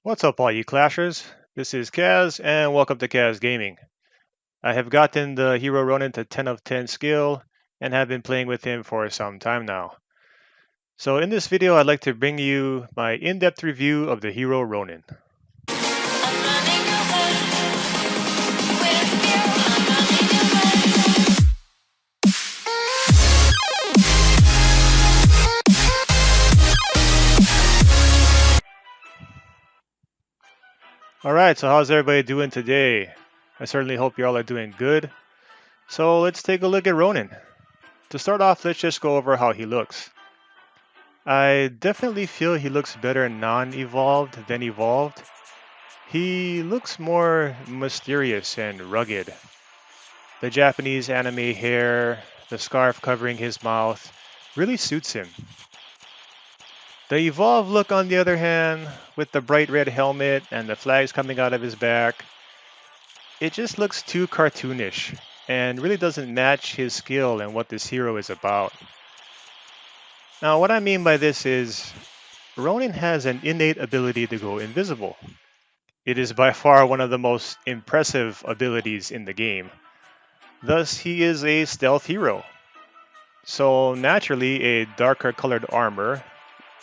What's up, all you clashers? This is Kaz, and welcome to Kaz Gaming. I have gotten the hero Ronin to 10 of 10 skill, and have been playing with him for some time now. So in this video, I'd like to bring you my in-depth review of the hero Ronin. Alright, so how's everybody doing today? I certainly hope you all are doing good. So let's take a look at Ronin. To start off, let's just go over how he looks. I definitely feel he looks better non-evolved than evolved. He looks more mysterious and rugged. The Japanese anime hair, the scarf covering his mouth, really suits him. The evolved look, on the other hand, with the bright red helmet and the flags coming out of his back, it just looks too cartoonish and really doesn't match his skill and what this hero is about. Now, what I mean by this is, Ronin has an innate ability to go invisible. It is by far one of the most impressive abilities in the game. Thus, he is a stealth hero. So naturally, a darker colored armor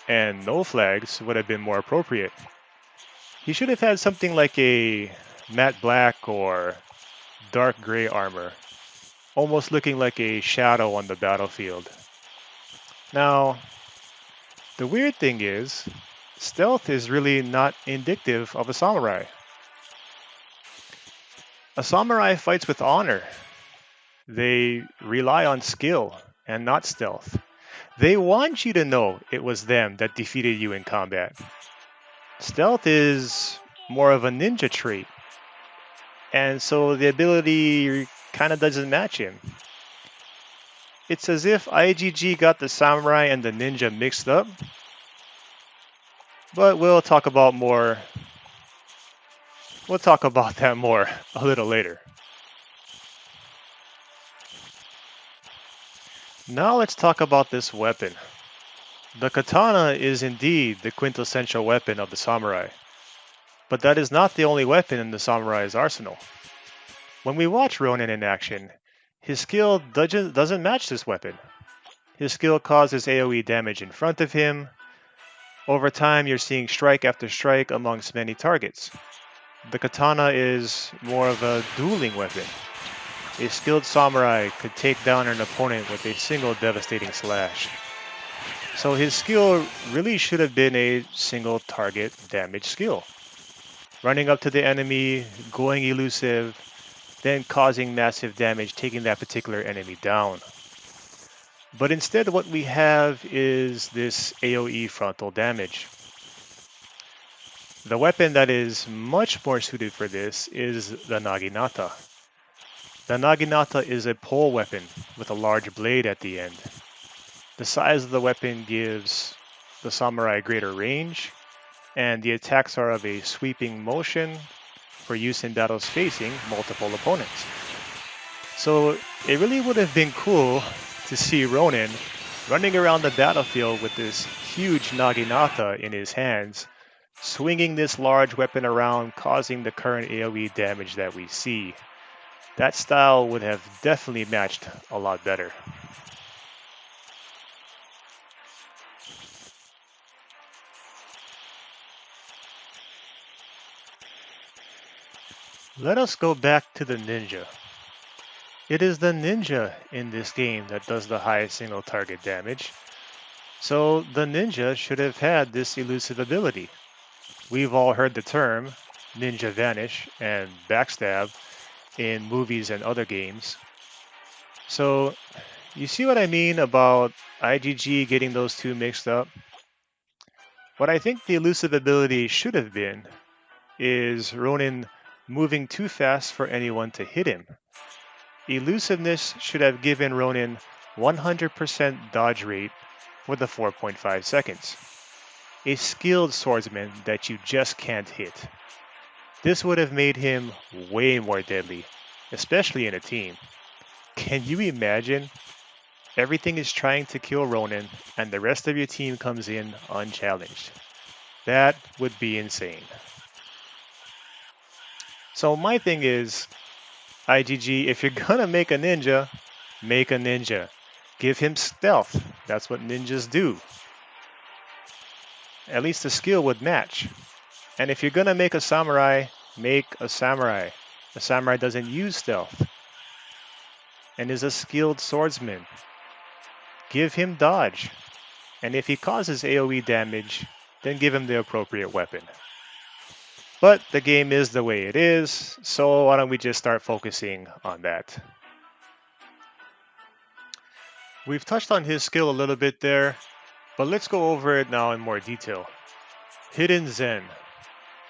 and no flags would have been more appropriate. He should have had something like a matte black or dark gray armor, almost looking like a shadow on the battlefield. Now, the weird thing is, stealth is really not indicative of a samurai. A samurai fights with honor. They rely on skill and not stealth. They want you to know it was them that defeated you in combat. Stealth is more of a ninja trait, and so the ability kind of doesn't match him. It's as if IGG got the samurai and the ninja mixed up, but we'll talk about that more a little later. Now let's talk about this weapon. The katana is indeed the quintessential weapon of the samurai, but that is not the only weapon in the samurai's arsenal. When we watch Ronin in action, his skill doesn't match this weapon. His skill causes AoE damage in front of him. Over time, you're seeing strike after strike amongst many targets. The katana is more of a dueling weapon. A skilled samurai could take down an opponent with a single devastating slash. So his skill really should have been a single target damage skill. Running up to the enemy, going elusive, then causing massive damage, taking that particular enemy down. But instead what we have is this AoE frontal damage. The weapon that is much more suited for this is the naginata. The naginata is a pole weapon with a large blade at the end. The size of the weapon gives the samurai greater range, and the attacks are of a sweeping motion for use in battles facing multiple opponents. So it really would have been cool to see Ronin running around the battlefield with this huge naginata in his hands, swinging this large weapon around, causing the current AoE damage that we see. That style would have definitely matched a lot better. Let us go back to the ninja. It is the ninja in this game that does the highest single target damage. So the ninja should have had this elusive ability. We've all heard the term ninja vanish and backstab in movies and other games. So you see what I mean about IGG getting those two mixed up? What I think the elusive ability should have been is Ronin moving too fast for anyone to hit him. Elusiveness should have given Ronin 100% dodge rate for the 4.5 seconds. A skilled swordsman that you just can't hit. This would have made him way more deadly, especially in a team. Can you imagine? Everything is trying to kill Ronin, and the rest of your team comes in unchallenged. That would be insane. So my thing is, IGG, if you're gonna make a ninja, make a ninja. Give him stealth. That's what ninjas do. At least the skill would match. And if you're gonna make a samurai, make a samurai. A samurai doesn't use stealth and is a skilled swordsman. Give him dodge. And if he causes AoE damage, then give him the appropriate weapon. But the game is the way it is, so why don't we just start focusing on that. We've touched on his skill a little bit there, but let's go over it now in more detail. Hidden Zen.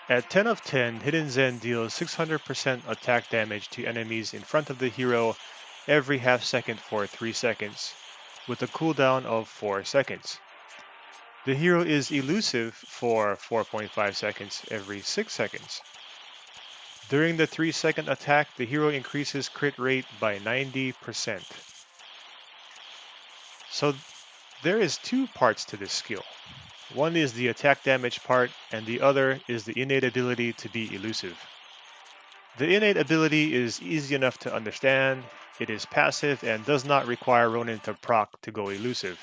At 10 of 10, Hidden Zen deals 600% attack damage to enemies in front of the hero every half second for 3 seconds, with a cooldown of 4 seconds. The hero is elusive for 4.5 seconds every 6 seconds. During the 3-second attack, the hero increases crit rate by 90%. So there is 2 parts to this skill. One is the attack damage part, and the other is the innate ability to be elusive. The innate ability is easy enough to understand. It is passive and does not require Ronin to proc to go elusive.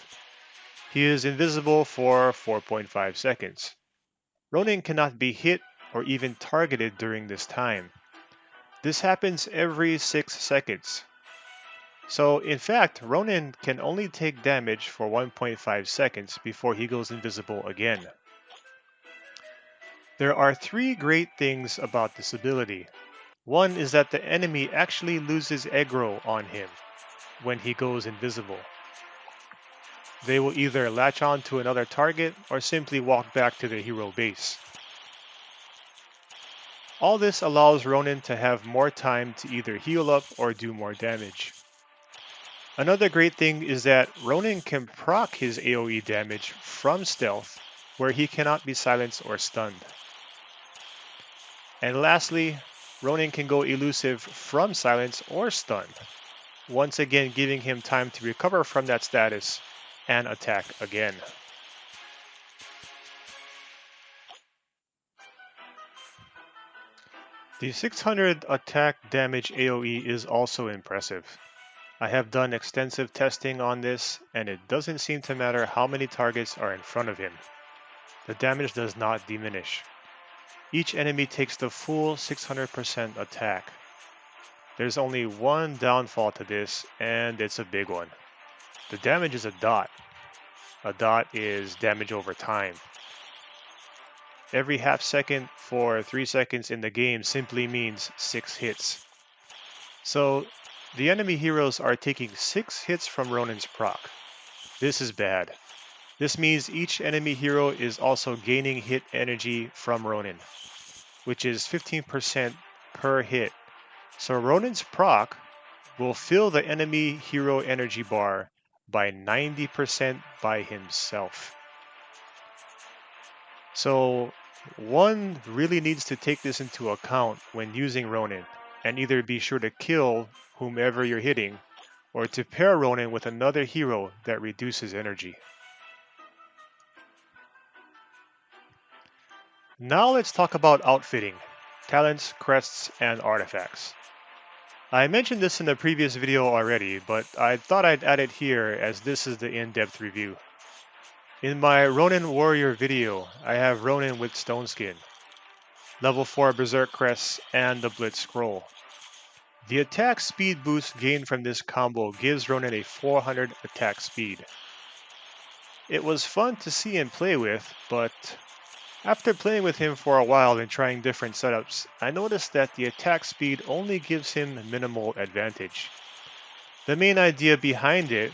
He is invisible for 4.5 seconds. Ronin cannot be hit or even targeted during this time. This happens every 6 seconds. So in fact, Ronin can only take damage for 1.5 seconds before he goes invisible again. There are 3 great things about this ability. One is that the enemy actually loses aggro on him when he goes invisible. They will either latch on to another target or simply walk back to their hero base. All this allows Ronin to have more time to either heal up or do more damage. Another great thing is that Ronin can proc his AoE damage from stealth, where he cannot be silenced or stunned. And lastly, Ronin can go elusive from silence or stun, once again giving him time to recover from that status and attack again. The 600 attack damage AoE is also impressive. I have done extensive testing on this, and it doesn't seem to matter how many targets are in front of him. The damage does not diminish. Each enemy takes the full 600% attack. There's only one downfall to this, and it's a big one. The damage is a dot. A dot is damage over time. Every half second for 3 seconds in the game simply means 6 hits. So the enemy heroes are taking 6 hits from Ronin's proc. This is bad. This means each enemy hero is also gaining hit energy from Ronin, which is 15% per hit. So Ronin's proc will fill the enemy hero energy bar by 90% by himself. So one really needs to take this into account when using Ronin, and either be sure to kill whomever you're hitting, or to pair Ronin with another hero that reduces energy. Now let's talk about outfitting, talents, crests, and artifacts. I mentioned this in the previous video already, but I thought I'd add it here as this is the in-depth review. In my Ronin Warrior video, I have Ronin with Stone Skin, level 4 Berserk Crests, and the Blitz Scroll. The attack speed boost gained from this combo gives Ronin a 400 attack speed. It was fun to see and play with, but after playing with him for a while and trying different setups, I noticed that the attack speed only gives him minimal advantage. The main idea behind it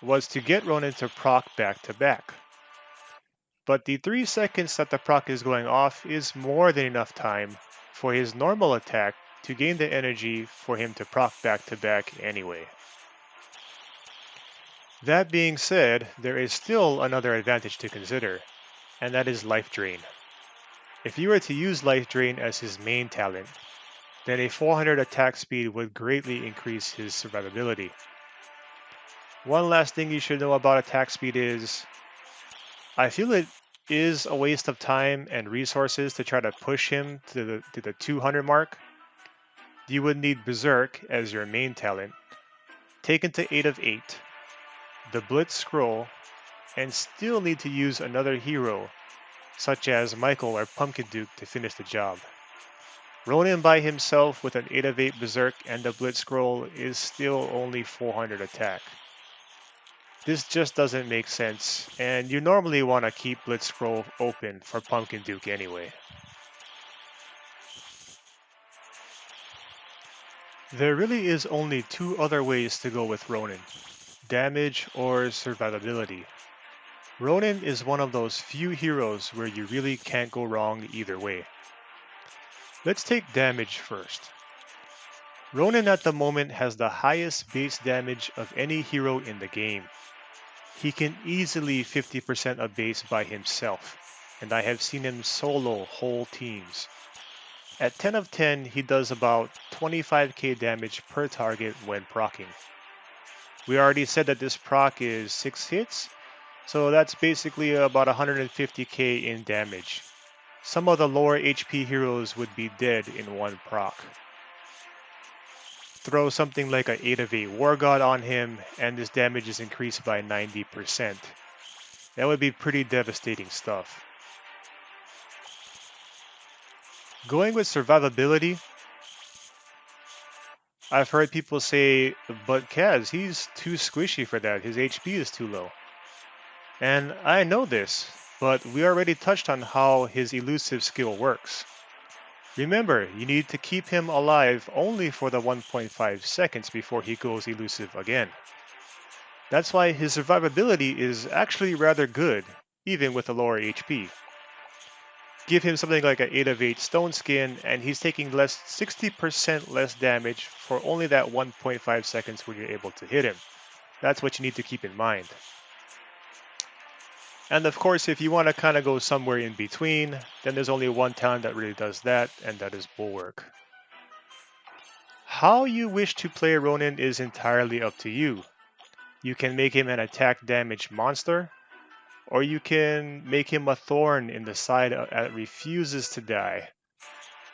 was to get Ronin to proc back to back. But the 3 seconds that the proc is going off is more than enough time for his normal attack to gain the energy for him to proc back to back anyway. That being said, there is still another advantage to consider, and that is Life Drain. If you were to use Life Drain as his main talent, then a 400 attack speed would greatly increase his survivability. One last thing you should know about attack speed is, I feel it is a waste of time and resources to try to push him to the 200 mark, you would need Berserk as your main talent, taken to 8 of 8, the Blitz Scroll, and still need to use another hero, such as Michael or Pumpkin Duke, to finish the job. Ronin by himself with an 8 of 8 Berserk and the Blitz Scroll is still only 400 attack. This just doesn't make sense, and you normally want to keep Blitz Scroll open for Pumpkin Duke anyway. There really is only two other ways to go with Ronin: damage or survivability. Ronin is one of those few heroes where you really can't go wrong either way. Let's take damage first. Ronin at the moment has the highest base damage of any hero in the game. He can easily 50% a base by himself, and I have seen him solo whole teams. At 10 of 10, he does about 25k damage per target when proccing. We already said that this proc is 6 hits, so that's basically about 150k in damage. Some of the lower HP heroes would be dead in one proc. Throw something like an 8 of 8 War God on him, and his damage is increased by 90%. That would be pretty devastating stuff. Going with survivability, I've heard people say, but Kaz, he's too squishy for that, his HP is too low. And I know this, but we already touched on how his elusive skill works. Remember, you need to keep him alive only for the 1.5 seconds before he goes elusive again. That's why his survivability is actually rather good, even with a lower HP. Give him something like an 8 of 8 Stone Skin, and he's taking 60% less damage for only that 1.5 seconds when you're able to hit him. That's what you need to keep in mind. And of course, if you want to kind of go somewhere in between, then there's only one talent that really does that, and that is Bulwark. How you wish to play Ronin is entirely up to you. You can make him an attack damage monster, or you can make him a thorn in the side that refuses to die.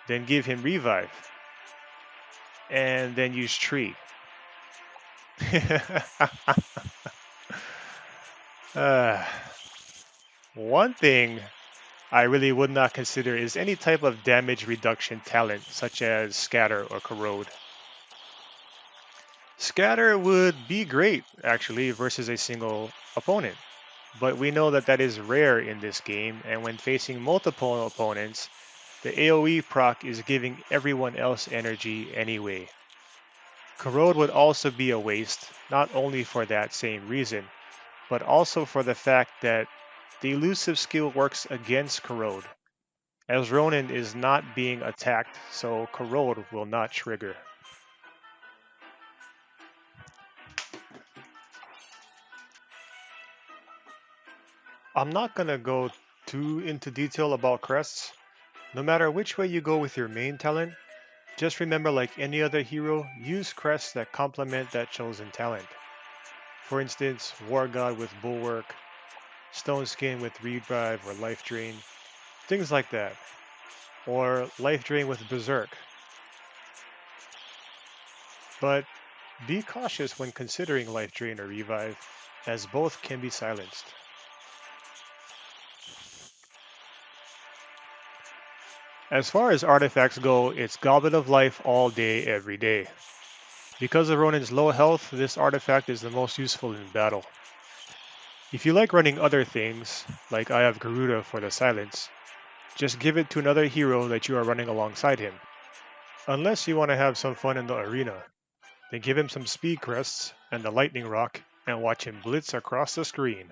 Then give him revive. And then use tree. One thing I really would not consider is any type of damage reduction talent, such as Scatter or Corrode. Scatter would be great, actually, versus a single opponent. But we know that that is rare in this game, and when facing multiple opponents, the AoE proc is giving everyone else energy anyway. Corrode would also be a waste, not only for that same reason, but also for the fact that the elusive skill works against Corrode, as Ronin is not being attacked, so Corrode will not trigger. I'm not going to go too into detail about crests. No matter which way you go with your main talent, just remember, like any other hero, use crests that complement that chosen talent. For instance, War God with Bulwark, Stone Skin with Revive or Life Drain, things like that. Or Life Drain with Berserk. But be cautious when considering Life Drain or Revive, as both can be silenced. As far as artifacts go, it's Goblet of Life all day, every day. Because of Ronin's low health, this artifact is the most useful in battle. If you like running other things, like Eye of Garuda for the silence, just give it to another hero that you are running alongside him. Unless you want to have some fun in the arena, then give him some speed crests and the lightning rock and watch him blitz across the screen.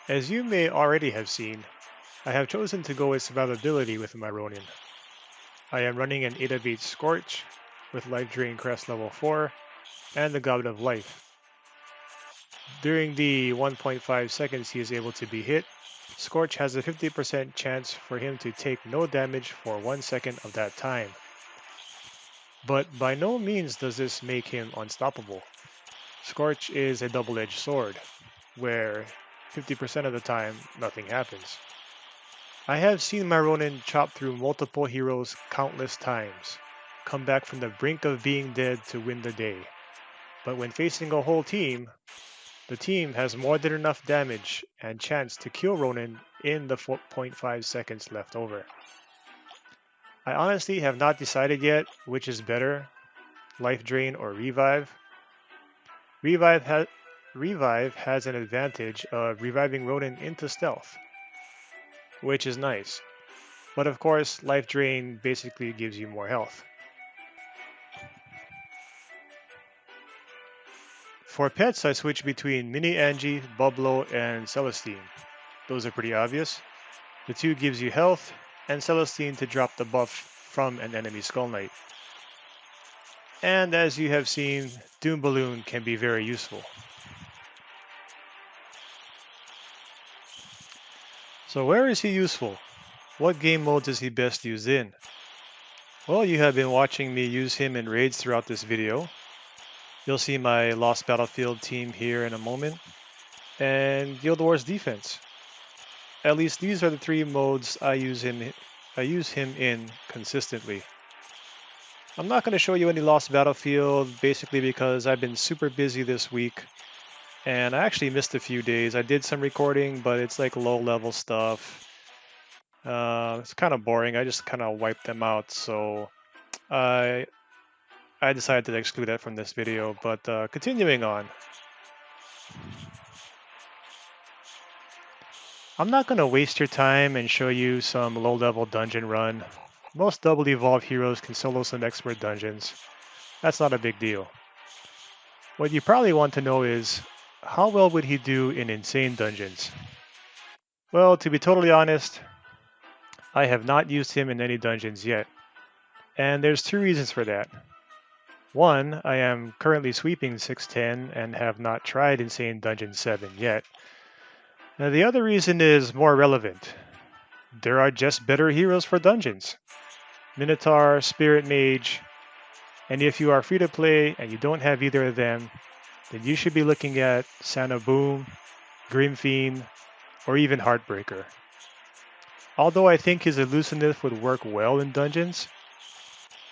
As you may already have seen, I have chosen to go with survivability with my Ronin. I am running an 8 of 8 Scorch with Life Drain Crest level 4 and the Goblet of Life. During the 1.5 seconds he is able to be hit, Scorch has a 50% chance for him to take no damage for 1 second of that time. But by no means does this make him unstoppable. Scorch is a double-edged sword, where 50% of the time nothing happens. I have seen my Ronin chop through multiple heroes countless times, come back from the brink of being dead to win the day. But when facing a whole team, the team has more than enough damage and chance to kill Ronin in the 4.5 seconds left over. I honestly have not decided yet which is better, Life Drain or Revive. Revive, Revive has an advantage of reviving Ronin into stealth, which is nice. But of course, Life Drain basically gives you more health. For pets, I switch between Mini Angie, Bublo, and Celestine. Those are pretty obvious. The 2 gives you health, and Celestine to drop the buff from an enemy Skull Knight. And as you have seen, Doom Balloon can be very useful. So where is he useful? What game modes is he best used in? Well, you have been watching me use him in raids throughout this video. You'll see my Lost Battlefield team here in a moment, and Guild Wars defense. At least these are the 3 modes I use him in consistently. I'm not going to show you any Lost Battlefield, basically because I've been super busy this week, and I actually missed a few days. I did some recording, but it's like low-level stuff. It's kind of boring. I just kind of wiped them out, so I decided to exclude that from this video. But continuing on. I'm not going to waste your time and show you some low-level dungeon run. Most double evolved heroes can solo some expert dungeons. That's not a big deal. What you probably want to know is, how well would he do in insane dungeons? Well, to be totally honest, I have not used him in any dungeons yet. And there's 2 reasons for that. One, I am currently sweeping 610 and have not tried Insane Dungeon 7 yet. Now the other reason is more relevant. There are just better heroes for dungeons. Minotaur, Spirit Mage, and if you are free to play and you don't have either of them, then you should be looking at Sana Boom, Grim Fiend, or even Heartbreaker. Although I think his elusiveness would work well in dungeons,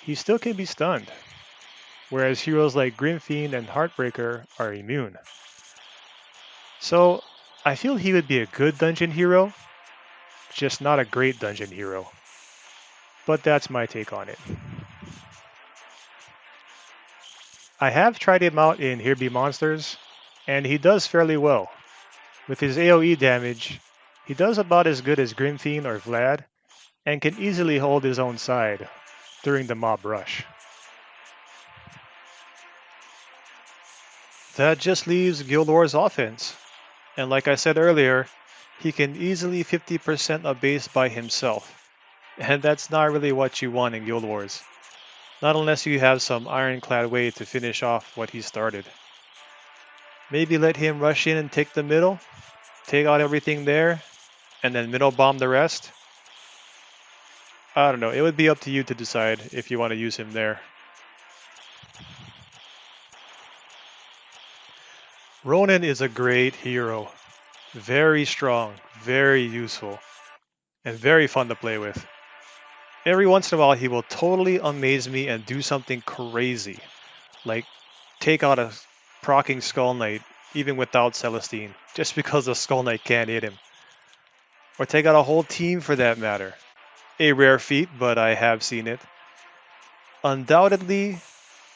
he still can be stunned, whereas heroes like Grim Fiend and Heartbreaker are immune. So I feel he would be a good dungeon hero, just not a great dungeon hero. But that's my take on it. I have tried him out in Here Be Monsters, and he does fairly well. With his AoE damage, he does about as good as Grim Fiend or Vlad, and can easily hold his own side during the mob rush. That just leaves Guild Wars offense. And like I said earlier, he can easily 50% a base by himself. And that's not really what you want in Guild Wars. Not unless you have some ironclad way to finish off what he started. Maybe let him rush in and take the middle, take out everything there, and then middle bomb the rest. I don't know, it would be up to you to decide if you want to use him there. Ronin is a great hero. Very strong, very useful, and very fun to play with. Every once in a while he will totally amaze me and do something crazy. Like take out a proccing Skull Knight even without Celestine, just because the Skull Knight can't hit him. Or take out a whole team for that matter. A rare feat, but I have seen it. Undoubtedly,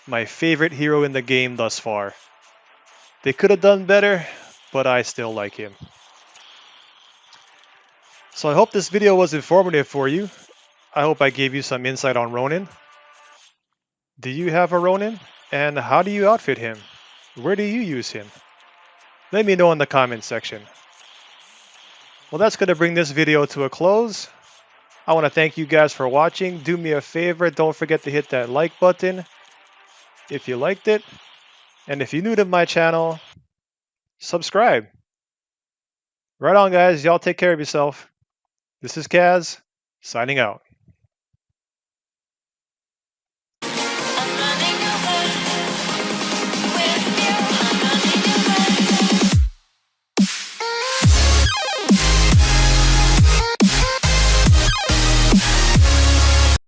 my favorite hero in the game thus far. They could have done better, but I still like him. So I hope this video was informative for you. I hope I gave you some insight on Ronin. Do you have a Ronin? And how do you outfit him? Where do you use him? Let me know in the comments section. Well, that's going to bring this video to a close. I want to thank you guys for watching. Do me a favor, don't forget to hit that like button if you liked it. And if you're new to my channel, subscribe. Right on, guys. Y'all take care of yourself. This is Kaz, signing out.